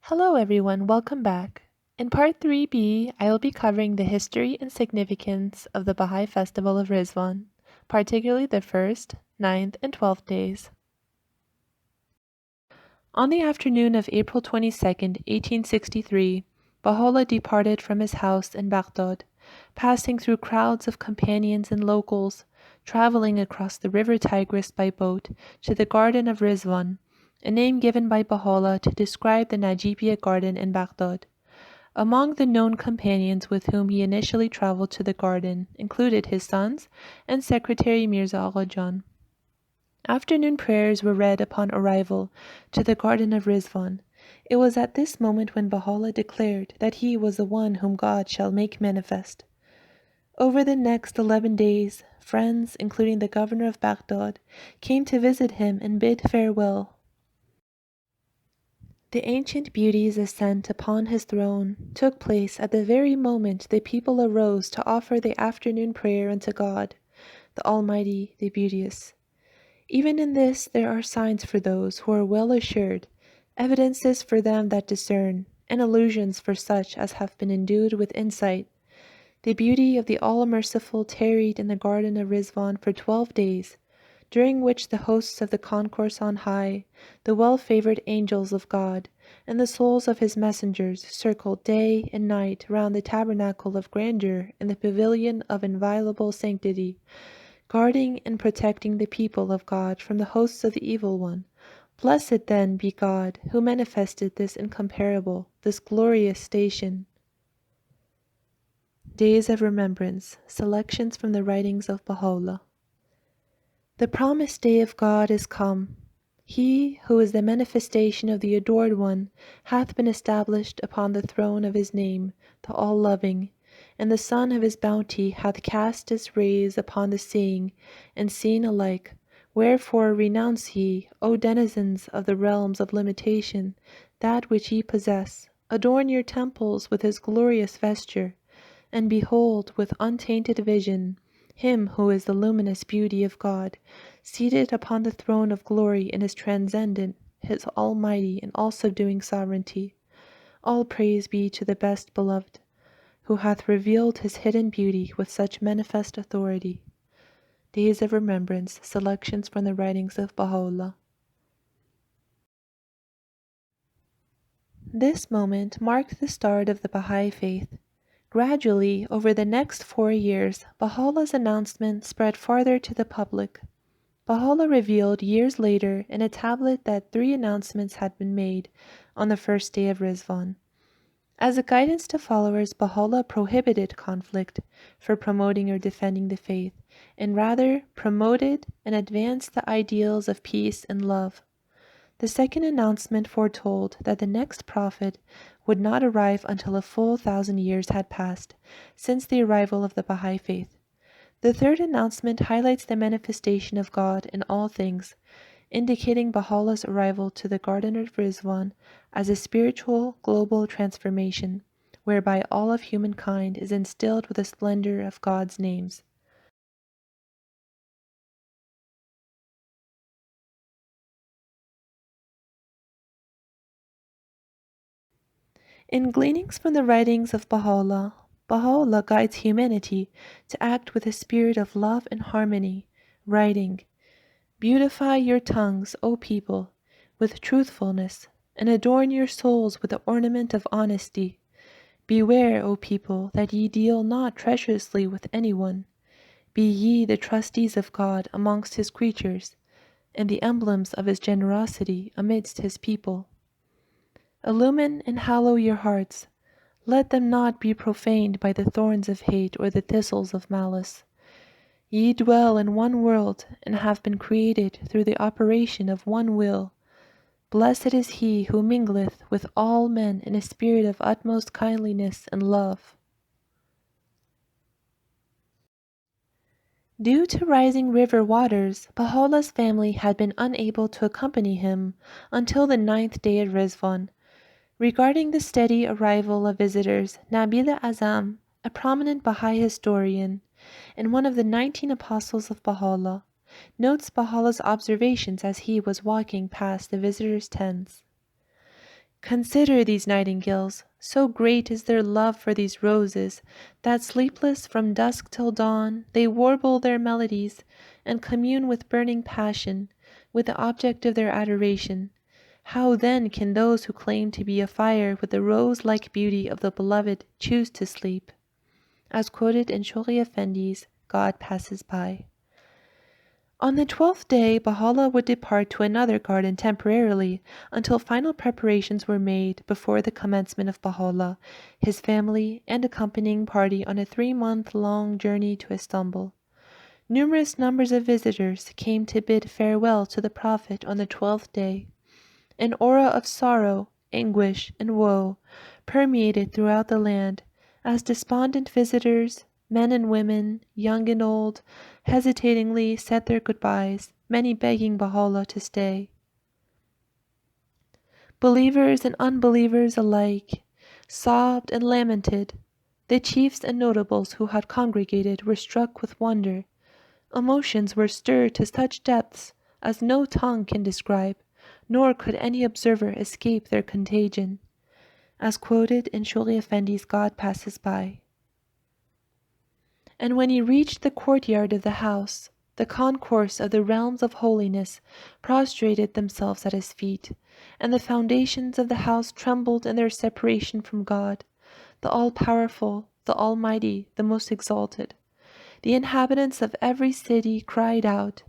Hello everyone, welcome back. In part 3b, I will be covering the history and significance of the Baha'i festival of Rizvan, particularly the 1st, 9th, and 12th days. On the afternoon of April 22nd, 1863, Baha'u'llah departed from his house in Baghdad, passing through crowds of companions and locals, traveling across the river Tigris by boat to the Garden of Rizvan, a name given by Baha'u'llah to describe the Najibiyya garden in Baghdad. Among the known companions with whom he initially traveled to the garden included his sons and secretary Mirza Agha Jan. Afternoon prayers were read upon arrival to the Garden of Rizvan. It was at this moment when Baha'u'llah declared that he was the one whom God shall make manifest. Over the next 11 days, friends, including the governor of Baghdad, came to visit him and bid farewell. The ancient beauty's ascent upon his throne took place at the very moment the people arose to offer the afternoon prayer unto God, the Almighty, the Beauteous. Even in this there are signs for those who are well assured, evidences for them that discern, and illusions for such as have been endued with insight. The beauty of the All-Merciful tarried in the Garden of Rizvan for 12 days, during which the hosts of the concourse on high, the well-favored angels of God, and the souls of his messengers circled day and night round the tabernacle of grandeur in the pavilion of inviolable sanctity, guarding and protecting the people of God from the hosts of the evil one. Blessed then be God, who manifested this incomparable, this glorious station. Days of Remembrance, selections from the writings of Baha'u'llah. The promised day of God is come. He, who is the manifestation of the Adored One, hath been established upon the throne of his name, the All-Loving, and the sun of his bounty hath cast his rays upon the seeing and seen alike. Wherefore renounce ye, O denizens of the realms of limitation, that which ye possess. Adorn your temples with his glorious vesture, and behold with untainted vision him who is the luminous beauty of God, seated upon the throne of glory in his transcendent, his almighty and all-subduing sovereignty. All praise be to the best beloved, who hath revealed his hidden beauty with such manifest authority. Days of Remembrance, selections from the writings of Baha'u'llah. This moment marked the start of the Baha'i faith. Gradually, over the next 4 years, Baha'u'llah's announcement spread farther to the public. Baha'u'llah revealed years later in a tablet that 3 announcements had been made on the first day of Rizvan. As a guidance to followers, Baha'u'llah prohibited conflict for promoting or defending the faith, and rather promoted and advanced the ideals of peace and love. The second announcement foretold that the next prophet would not arrive until a full 1,000 years had passed since the arrival of the Baha'i faith. The third announcement highlights the manifestation of God in all things, indicating Baha'u'llah's arrival to the Garden of Rizvan as a spiritual global transformation, whereby all of humankind is instilled with the splendor of God's names. In gleanings from the writings of Baha'u'llah, Baha'u'llah guides humanity to act with a spirit of love and harmony, writing, "Beautify your tongues, O people, with truthfulness, and adorn your souls with the ornament of honesty. Beware, O people, that ye deal not treacherously with anyone. Be ye the trustees of God amongst his creatures, and the emblems of his generosity amidst his people. Illumine and hallow your hearts. Let them not be profaned by the thorns of hate or the thistles of malice. Ye dwell in one world, and have been created through the operation of one will. Blessed is he who mingleth with all men in a spirit of utmost kindliness and love." Due to rising river waters, Baha'u'llah's family had been unable to accompany him until the 9th day at Rizvan. Regarding the steady arrival of visitors, Nabil Azam, a prominent Baha'i historian and one of the 19 apostles of Baha'u'llah, notes Baha'u'llah's observations as he was walking past the visitors' tents. Consider these nightingales, so great is their love for these roses, that sleepless from dusk till dawn they warble their melodies, and commune with burning passion, with the object of their adoration. How then can those who claim to be afire with the rose-like beauty of the beloved choose to sleep? As quoted in Shoghi Effendi's God Passes By. On the 12th day, Baha'u'llah would depart to another garden temporarily until final preparations were made before the commencement of Baha'u'llah, his family, and accompanying party on a 3-month-long journey to Istanbul. Numerous numbers of visitors came to bid farewell to the Prophet on the 12th day. An aura of sorrow, anguish, and woe permeated throughout the land as despondent visitors, men and women, young and old, hesitatingly said their goodbyes, many begging Baha'u'llah to stay. Believers and unbelievers alike sobbed and lamented. The chiefs and notables who had congregated were struck with wonder. Emotions were stirred to such depths as no tongue can describe, nor could any observer escape their contagion. As quoted in Shoghi Effendi's God Passes By. And when he reached the courtyard of the house, the concourse of the realms of holiness prostrated themselves at his feet, and the foundations of the house trembled in their separation from God, the all-powerful, the almighty, the most exalted. The inhabitants of every city cried out,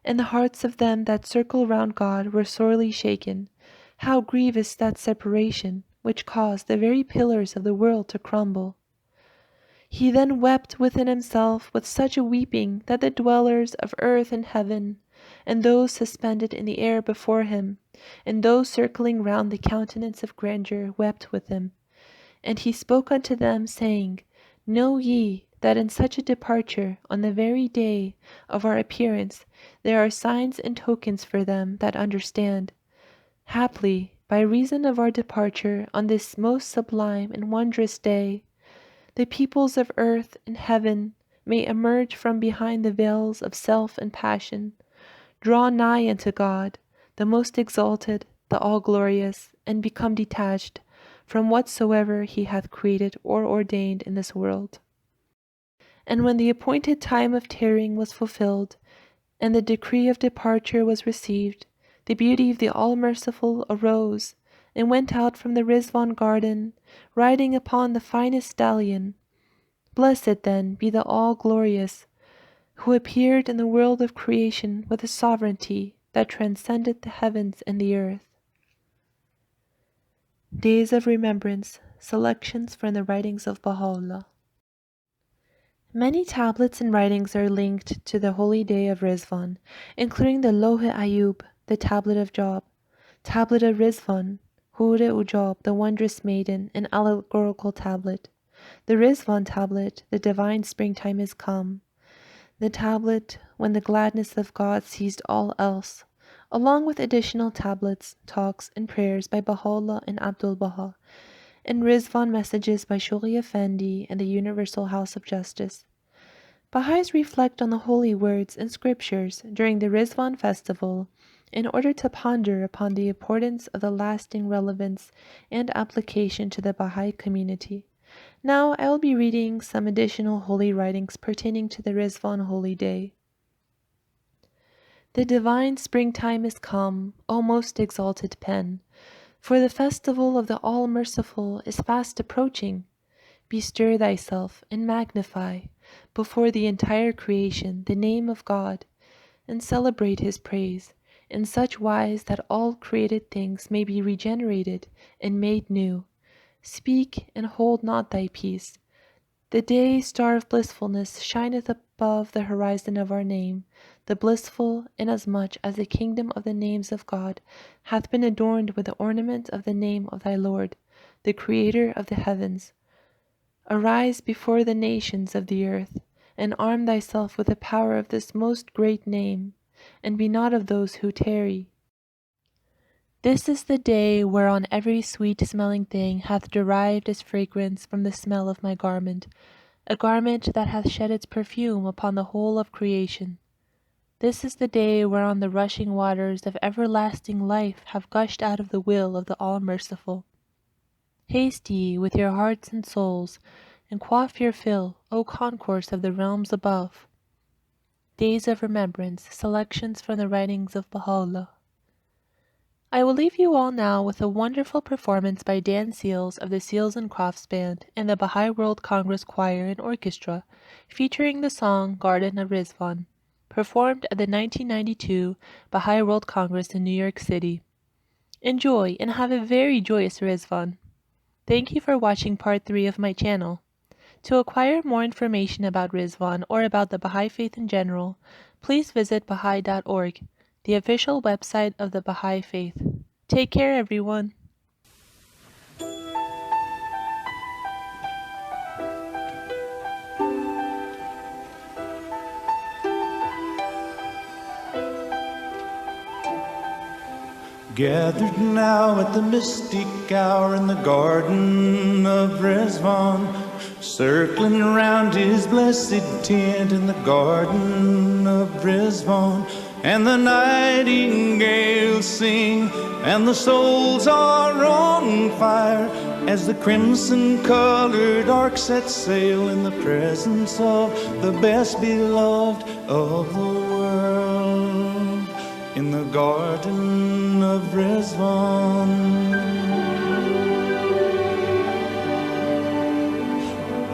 and the hearts of them that circle round God were sorely shaken. How grievous that separation, which caused the very pillars of the world to crumble. He then wept within himself with such a weeping that the dwellers of earth and heaven, and those suspended in the air before him, and those circling round the countenance of grandeur, wept with him. And he spoke unto them, saying, Know ye that in such a departure, on the very day of our appearance, there are signs and tokens for them that understand. Haply, by reason of our departure on this most sublime and wondrous day, the peoples of earth and heaven may emerge from behind the veils of self and passion, draw nigh unto God, the most exalted, the all-glorious, and become detached from whatsoever he hath created or ordained in this world. And when the appointed time of tarrying was fulfilled, and the decree of departure was received, the beauty of the All-Merciful arose, and went out from the Rizvan garden, riding upon the finest stallion. Blessed then be the All-Glorious, who appeared in the world of creation with a sovereignty that transcended the heavens and the earth. Days of Remembrance, selections from the writings of Baha'u'llah. Many tablets and writings are linked to the holy day of Rizvan, including the Loh-e Ayub, the tablet of Job, tablet of Rizvan, Hur-e-Ujab, the wondrous maiden, an allegorical tablet, the Rizvan tablet, the divine springtime is come, the tablet when the gladness of God seized all else, along with additional tablets, talks, and prayers by Baha'u'llah and Abdul'Baha, and Rizvan messages by Shoghi Effendi and the Universal House of Justice. Baha'is reflect on the holy words and scriptures during the Rizvan festival in order to ponder upon the importance of the lasting relevance and application to the Baha'i community. Now I will be reading some additional holy writings pertaining to the Rizvan holy day. The divine springtime is come, O most exalted pen, for the festival of the All-Merciful is fast approaching. Bestir thyself and magnify before the entire creation the name of God, and celebrate his praise in such wise that all created things may be regenerated and made new. Speak and hold not thy peace. The day star of blissfulness shineth above the horizon of our name, the blissful, inasmuch as the kingdom of the names of God hath been adorned with the ornament of the name of thy Lord, the Creator of the heavens. Arise before the nations of the earth, and arm thyself with the power of this most great name, and be not of those who tarry. This is the day whereon every sweet-smelling thing hath derived its fragrance from the smell of my garment, a garment that hath shed its perfume upon the whole of creation. This is the day whereon the rushing waters of everlasting life have gushed out of the will of the All-Merciful. Haste ye with your hearts and souls, and quaff your fill, O concourse of the realms above. Days of Remembrance, selections from the writings of Baha'u'llah. I will leave you all now with a wonderful performance by Dan Seals of the Seals and Crofts Band and the Baha'i World Congress Choir and Orchestra, featuring the song Garden of Ridvan, performed at the 1992 Baha'i World Congress in New York City. Enjoy and have a very joyous Rizvan. Thank you for watching part 3 of my channel. To acquire more information about Rizvan or about the Baha'i Faith in general, please visit Baha'i.org, the official website of the Baha'i Faith. Take care, everyone. Gathered now at the mystic hour in the Garden of Rizvan, circling around his blessed tent in the Garden of Rizvan, and the nightingales sing, and the souls are on fire, as the crimson-colored ark sets sail in the presence of the best beloved of the world, in the Garden of Rizvan.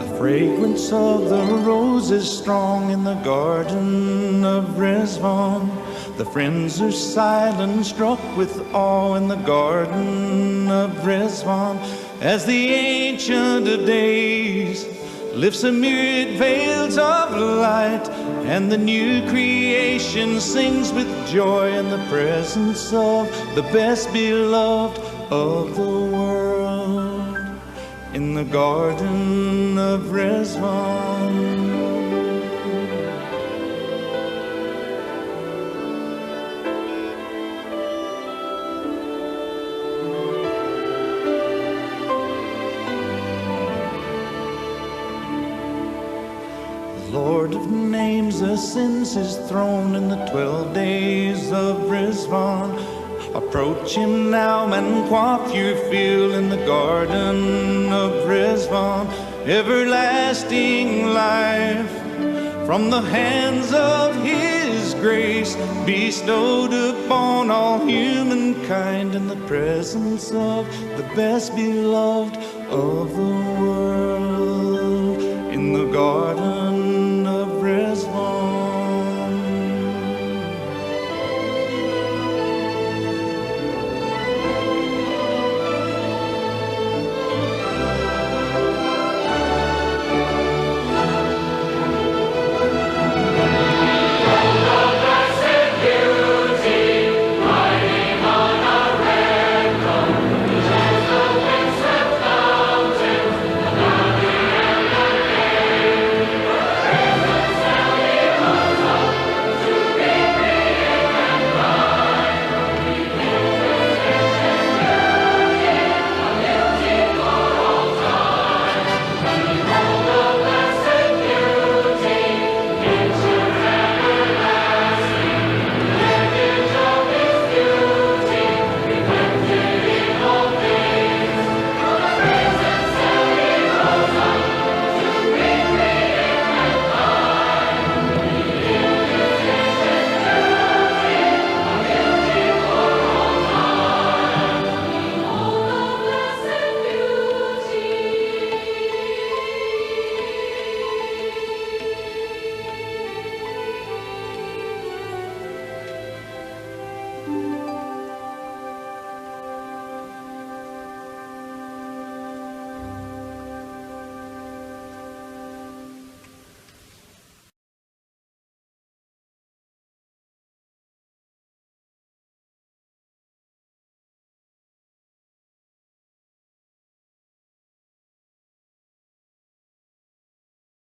The fragrance of the rose is strong in the Garden of Rizvan. The friends are silent, struck with awe in the Garden of Rizvan, as the Ancient of Days lifts amid veils of light, and the new creation sings with joy in the presence of the best beloved of the world, in the Garden of Rizvan. Lord of names ascends his throne in the 12 days of Rizvan. Approach him now and quaff your fill in the Garden of Rizvan. Everlasting life from the hands of his grace, bestowed upon all humankind in the presence of the best beloved of the world, in the Garden